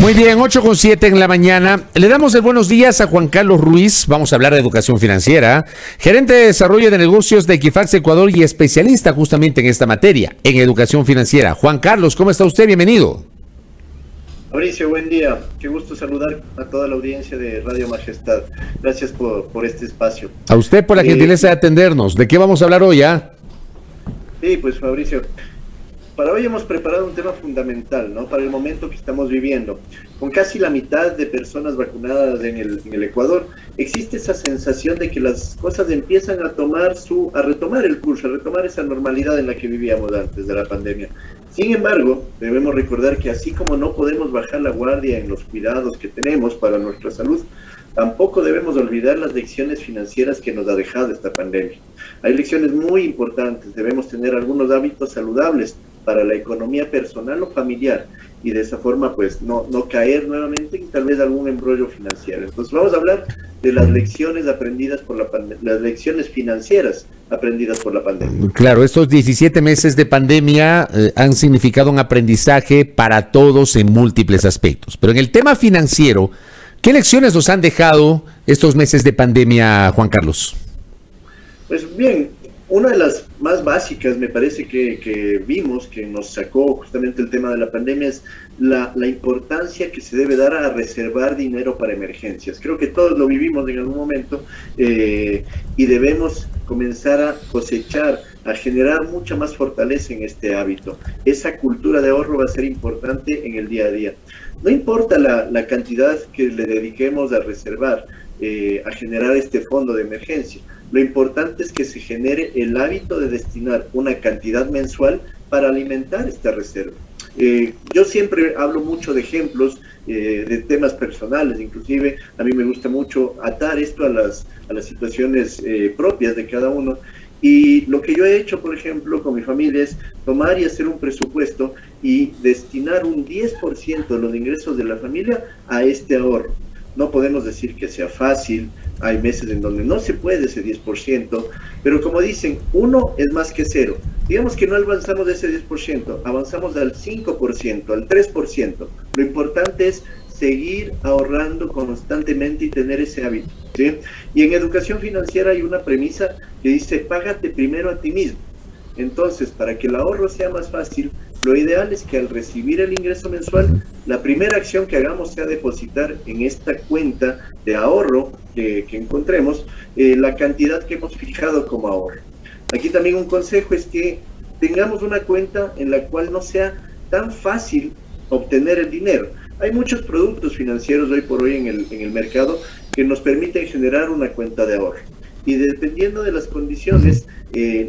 Muy bien, 8:07 en la mañana. Le damos el buenos días a Juan Carlos Ruiz. Vamos a hablar de educación financiera, gerente de desarrollo de negocios de Equifax Ecuador y especialista justamente en esta materia, en educación financiera. Juan Carlos, ¿cómo está usted? Bienvenido. Mauricio, buen día. Qué gusto saludar a toda la audiencia de Radio Majestad. Gracias por este espacio. A usted por la gentileza de atendernos. ¿De qué vamos a hablar hoy, Sí, pues Mauricio, para hoy hemos preparado un tema fundamental, ¿no? Para el momento que estamos viviendo. Con casi la mitad de personas vacunadas en el Ecuador, existe esa sensación de que las cosas empiezan a retomar el curso, a retomar esa normalidad en la que vivíamos antes de la pandemia. Sin embargo, debemos recordar que así como no podemos bajar la guardia en los cuidados que tenemos para nuestra salud, tampoco debemos olvidar las lecciones financieras que nos ha dejado esta pandemia. Hay lecciones muy importantes, debemos tener algunos hábitos saludables para la economía personal o familiar y de esa forma pues no caer nuevamente en tal vez algún embrollo financiero. Entonces vamos a hablar de las lecciones aprendidas por las lecciones financieras aprendidas por la pandemia. Claro, estos 17 meses de pandemia han significado un aprendizaje para todos en múltiples aspectos, pero en el tema financiero, ¿qué lecciones nos han dejado estos meses de pandemia, Juan Carlos? Pues bien, una de las más básicas, me parece que vimos, que nos sacó justamente el tema de la pandemia, es la importancia que se debe dar a reservar dinero para emergencias. Creo que todos lo vivimos en algún momento y debemos comenzar a cosechar, a generar mucha más fortaleza en este hábito. Esa cultura de ahorro va a ser importante en el día a día. No importa la cantidad que le dediquemos a reservar, a generar este fondo de emergencia. Lo importante es que se genere el hábito de destinar una cantidad mensual para alimentar esta reserva. Yo siempre hablo mucho de ejemplos, de temas personales, inclusive a mí me gusta mucho atar esto a las situaciones propias de cada uno. Y lo que yo he hecho, por ejemplo, con mi familia es tomar y hacer un presupuesto y destinar un 10% de los ingresos de la familia a este ahorro. No podemos decir que sea fácil, hay meses en donde no se puede ese 10%, pero como dicen, 1 es más que 0. Digamos que no avanzamos de ese 10%, avanzamos al 5%, al 3%. Lo importante es seguir ahorrando constantemente y tener ese hábito, ¿sí? Y en educación financiera hay una premisa que dice, págate primero a ti mismo. Entonces, para que el ahorro sea más fácil, lo ideal es que al recibir el ingreso mensual, la primera acción que hagamos sea depositar en esta cuenta de ahorro que encontremos la cantidad que hemos fijado como ahorro. Aquí también un consejo es que tengamos una cuenta en la cual no sea tan fácil obtener el dinero. Hay muchos productos financieros hoy por hoy en el mercado que nos permiten generar una cuenta de ahorro. Y dependiendo de las condiciones,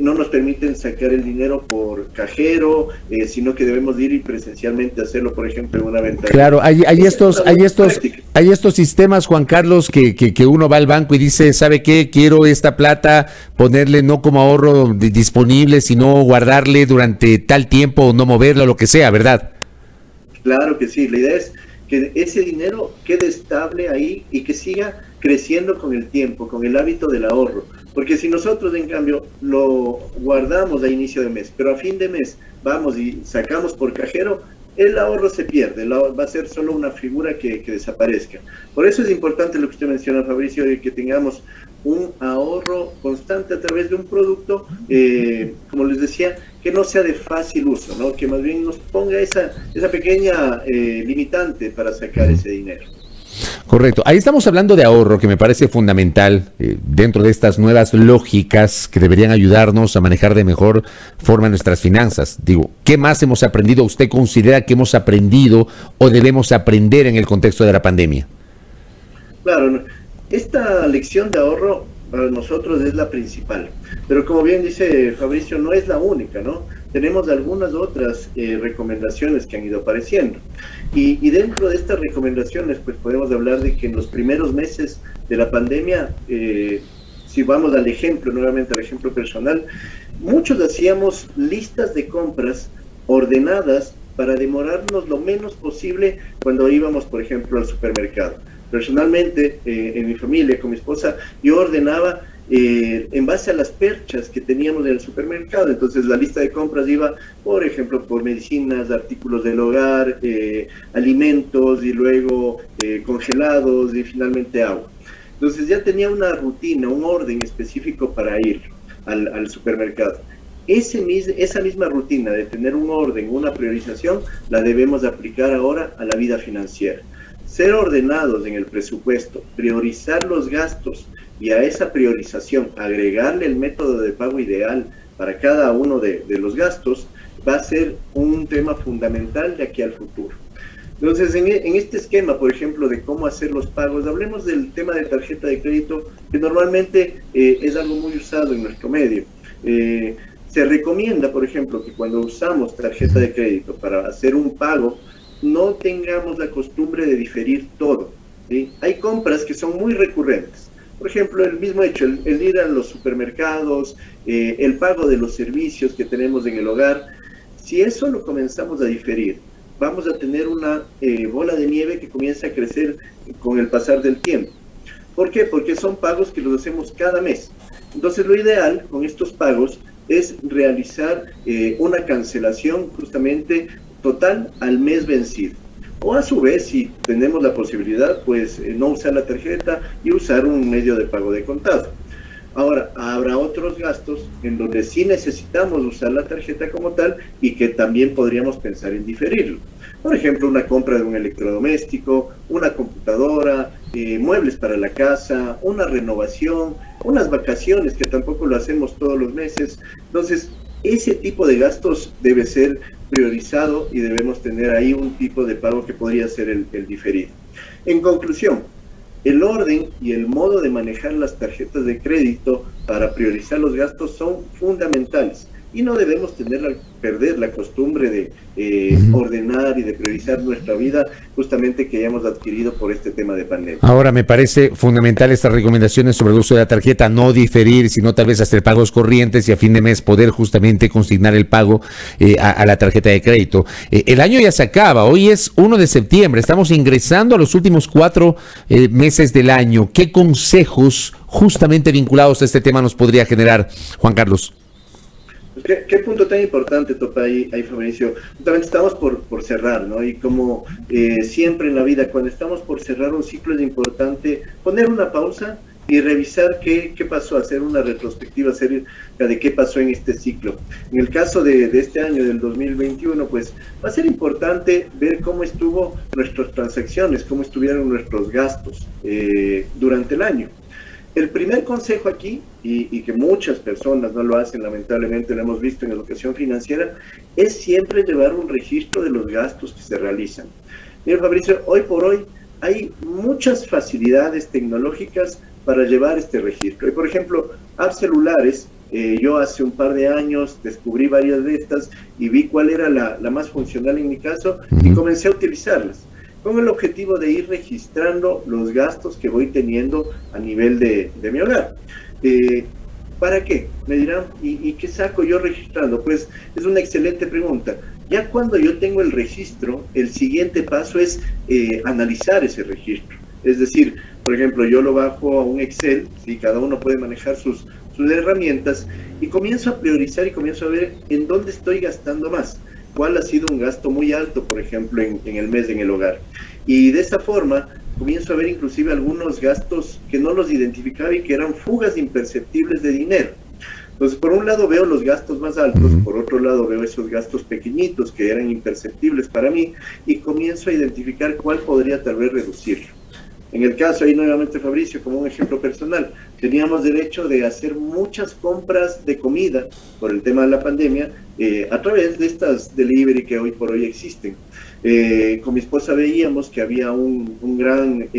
no nos permiten sacar el dinero por cajero, sino que debemos ir presencialmente a hacerlo, por ejemplo, en una ventana. Claro, hay estos sistemas, Juan Carlos, que uno va al banco y dice, ¿sabe qué? Quiero esta plata ponerle no como ahorro disponible, sino guardarle durante tal tiempo o no moverla, lo que sea, ¿verdad? Claro que sí, la idea es que ese dinero quede estable ahí y que siga creciendo con el tiempo, con el hábito del ahorro. Porque si nosotros, en cambio, lo guardamos a inicio de mes, pero a fin de mes vamos y sacamos por cajero, el ahorro se pierde, va a ser solo una figura que desaparezca. Por eso es importante lo que usted menciona, Fabricio, de que tengamos un ahorro constante a través de un producto, como les decía, que no sea de fácil uso, ¿no? Que más bien nos ponga esa pequeña limitante para sacar ese dinero. Correcto. Ahí estamos hablando de ahorro, que me parece fundamental dentro de estas nuevas lógicas que deberían ayudarnos a manejar de mejor forma nuestras finanzas. Digo, ¿qué más hemos aprendido? ¿Usted considera que hemos aprendido o debemos aprender en el contexto de la pandemia? Claro, esta lección de ahorro para nosotros es la principal, pero como bien dice Fabricio, no es la única, ¿no? Tenemos algunas otras recomendaciones que han ido apareciendo. Y dentro de estas recomendaciones, pues podemos hablar de que en los primeros meses de la pandemia, si vamos al ejemplo, nuevamente al ejemplo personal, muchos hacíamos listas de compras ordenadas para demorarnos lo menos posible cuando íbamos, por ejemplo, al supermercado. Personalmente, en mi familia, con mi esposa, yo ordenaba en base a las perchas que teníamos en el supermercado. Entonces la lista de compras iba, por ejemplo, por medicinas, artículos del hogar, alimentos y luego congelados y finalmente agua. Entonces ya tenía una rutina, un orden específico para ir al supermercado. Esa misma rutina de tener un orden, una priorización, la debemos aplicar ahora a la vida financiera. Ser ordenados en el presupuesto, priorizar los gastos y a esa priorización agregarle el método de pago ideal para cada uno de los gastos, va a ser un tema fundamental de aquí al futuro. Entonces, en este esquema, por ejemplo, de cómo hacer los pagos, hablemos del tema de tarjeta de crédito, que normalmente es algo muy usado en nuestro medio. Se recomienda, por ejemplo, que cuando usamos tarjeta de crédito para hacer un pago, no tengamos la costumbre de diferir todo, ¿sí? Hay compras que son muy recurrentes. Por ejemplo, el mismo hecho, el ir a los supermercados, el pago de los servicios que tenemos en el hogar. Si eso lo comenzamos a diferir, vamos a tener una bola de nieve que comienza a crecer con el pasar del tiempo. ¿Por qué? Porque son pagos que los hacemos cada mes. Entonces, lo ideal con estos pagos es realizar una cancelación justamente total al mes vencido. O a su vez, si tenemos la posibilidad, pues no usar la tarjeta y usar un medio de pago de contado. Ahora, habrá otros gastos en donde sí necesitamos usar la tarjeta como tal y que también podríamos pensar en diferirlo. Por ejemplo, una compra de un electrodoméstico, una computadora, muebles para la casa, una renovación, unas vacaciones que tampoco lo hacemos todos los meses. Entonces, ese tipo de gastos debe ser priorizado y debemos tener ahí un tipo de pago que podría ser el diferido. En conclusión, el orden y el modo de manejar las tarjetas de crédito para priorizar los gastos son fundamentales y no debemos perder la costumbre de ordenar y de priorizar nuestra vida justamente que hayamos adquirido por este tema de pandemia. Ahora, me parece fundamental estas recomendaciones sobre el uso de la tarjeta, no diferir, sino tal vez hacer pagos corrientes y a fin de mes poder justamente consignar el pago a la tarjeta de crédito. El año ya se acaba, hoy es 1 de septiembre, estamos ingresando a los últimos 4 meses del año. ¿Qué consejos justamente vinculados a este tema nos podría generar, Juan Carlos? ¿Qué punto tan importante topa ahí Fabricio? Justamente estamos por cerrar, ¿no? Y como siempre en la vida, cuando estamos por cerrar un ciclo es importante poner una pausa y revisar qué pasó, hacer una retrospectiva acerca de qué pasó en este ciclo. En el caso de este año, del 2021, pues va a ser importante ver cómo estuvo nuestras transacciones, cómo estuvieron nuestros gastos durante el año. El primer consejo aquí, y que muchas personas no lo hacen, lamentablemente lo hemos visto en educación financiera, es siempre llevar un registro de los gastos que se realizan. Mira, Fabricio, hoy por hoy hay muchas facilidades tecnológicas para llevar este registro. Y por ejemplo, apps celulares, yo hace un par de años descubrí varias de estas y vi cuál era la más funcional en mi caso y comencé a utilizarlas, con el objetivo de ir registrando los gastos que voy teniendo a nivel de mi hogar. ¿Para qué? Me dirán, ¿y qué saco yo registrando? Pues es una excelente pregunta. Ya cuando yo tengo el registro, el siguiente paso es analizar ese registro. Es decir, por ejemplo, yo lo bajo a un Excel, ¿sí? Cada uno puede manejar sus herramientas, y comienzo a priorizar y comienzo a ver en dónde estoy gastando más. ¿Cuál ha sido un gasto muy alto, por ejemplo, en el mes en el hogar? Y de esta forma comienzo a ver inclusive algunos gastos que no los identificaba y que eran fugas imperceptibles de dinero. Entonces, por un lado veo los gastos más altos, por otro lado veo esos gastos pequeñitos que eran imperceptibles para mí y comienzo a identificar cuál podría tal vez reducirlo. En el caso, ahí nuevamente Fabricio, como un ejemplo personal, teníamos derecho de hacer muchas compras de comida por el tema de la pandemia a través de estas delivery que hoy por hoy existen. Con mi esposa veíamos que había un gran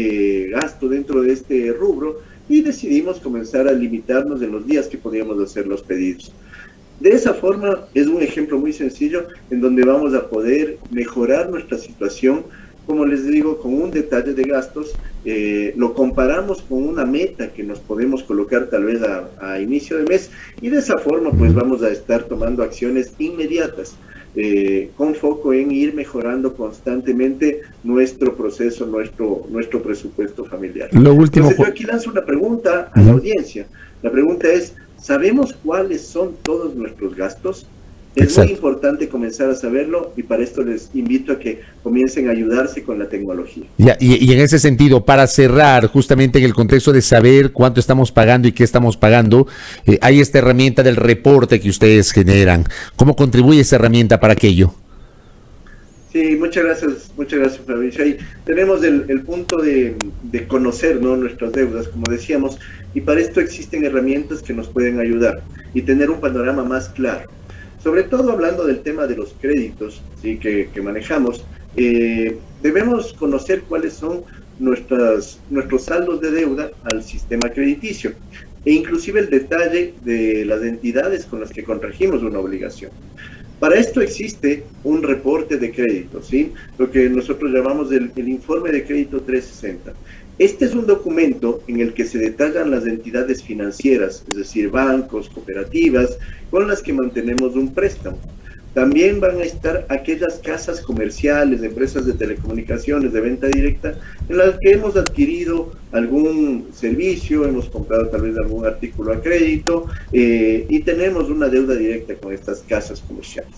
gasto dentro de este rubro y decidimos comenzar a limitarnos en los días que podíamos hacer los pedidos. De esa forma, es un ejemplo muy sencillo en donde vamos a poder mejorar nuestra situación. Como les digo, con un detalle de gastos, lo comparamos con una meta que nos podemos colocar tal vez a inicio de mes y de esa forma pues vamos a estar tomando acciones inmediatas. con foco en ir mejorando constantemente nuestro proceso, nuestro presupuesto familiar. Lo último, entonces yo aquí lanzo una pregunta a la audiencia. La pregunta es, ¿sabemos cuáles son todos nuestros gastos? Es Exacto. muy importante comenzar a saberlo y para esto les invito a que comiencen a ayudarse con la tecnología. Y en ese sentido, para cerrar, justamente en el contexto de saber cuánto estamos pagando y qué estamos pagando, hay esta herramienta del reporte que ustedes generan. ¿Cómo contribuye esa herramienta para aquello? Sí, muchas gracias Fabricio. Ahí tenemos el punto de conocer, ¿no?, nuestras deudas, como decíamos, y para esto existen herramientas que nos pueden ayudar y tener un panorama más claro. Sobre todo hablando del tema de los créditos, ¿sí?, que manejamos, debemos conocer cuáles son nuestros saldos de deuda al sistema crediticio e inclusive el detalle de las entidades con las que contrajimos una obligación. Para esto existe un reporte de crédito, ¿sí?, lo que nosotros llamamos el informe de crédito 360. Este es un documento en el que se detallan las entidades financieras, es decir, bancos, cooperativas, con las que mantenemos un préstamo. También van a estar aquellas casas comerciales, empresas de telecomunicaciones, de venta directa, en las que hemos adquirido algún servicio, hemos comprado tal vez algún artículo a crédito y tenemos una deuda directa con estas casas comerciales.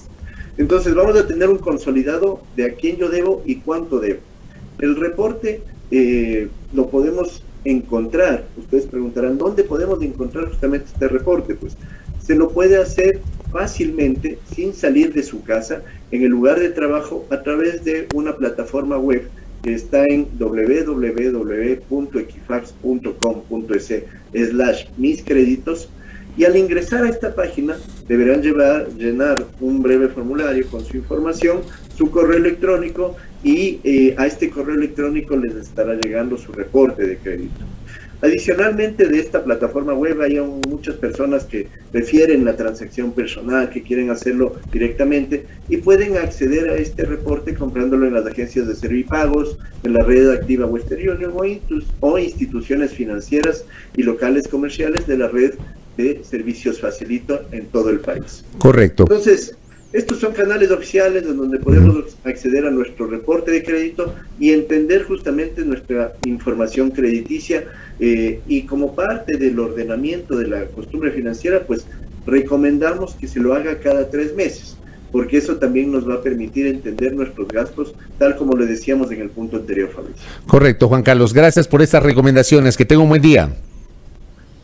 Entonces vamos a tener un consolidado de a quién yo debo y cuánto debo. El reporte lo podemos encontrar. Ustedes preguntarán, ¿dónde podemos encontrar justamente este reporte? Pues se lo puede hacer fácilmente, sin salir de su casa, en el lugar de trabajo, a través de una plataforma web que está en www.equifax.com.es/miscreditos, y al ingresar a esta página deberán llenar un breve formulario con su información, su correo electrónico, y a este correo electrónico les estará llegando su reporte de crédito. Adicionalmente, de esta plataforma web hay muchas personas que prefieren la transacción personal, que quieren hacerlo directamente y pueden acceder a este reporte comprándolo en las agencias de Servipagos, en la red activa Western Union o instituciones financieras y locales comerciales de la red de servicios Facilito en todo el país. Correcto. Entonces, estos son canales oficiales en donde podemos acceder a nuestro reporte de crédito y entender justamente nuestra información crediticia, y como parte del ordenamiento de la costumbre financiera, pues recomendamos que se lo haga cada 3 meses, porque eso también nos va a permitir entender nuestros gastos, tal como le decíamos en el punto anterior, Fabricio. Correcto, Juan Carlos. Gracias por estas recomendaciones. Que tenga un buen día.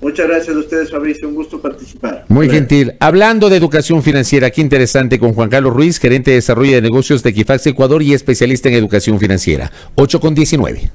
Muchas gracias a ustedes, Fabricio. Un gusto participar. Muy gentil. Hablando de educación financiera, qué interesante, con Juan Carlos Ruiz, gerente de desarrollo de negocios de Equifax Ecuador y especialista en educación financiera. 8:19.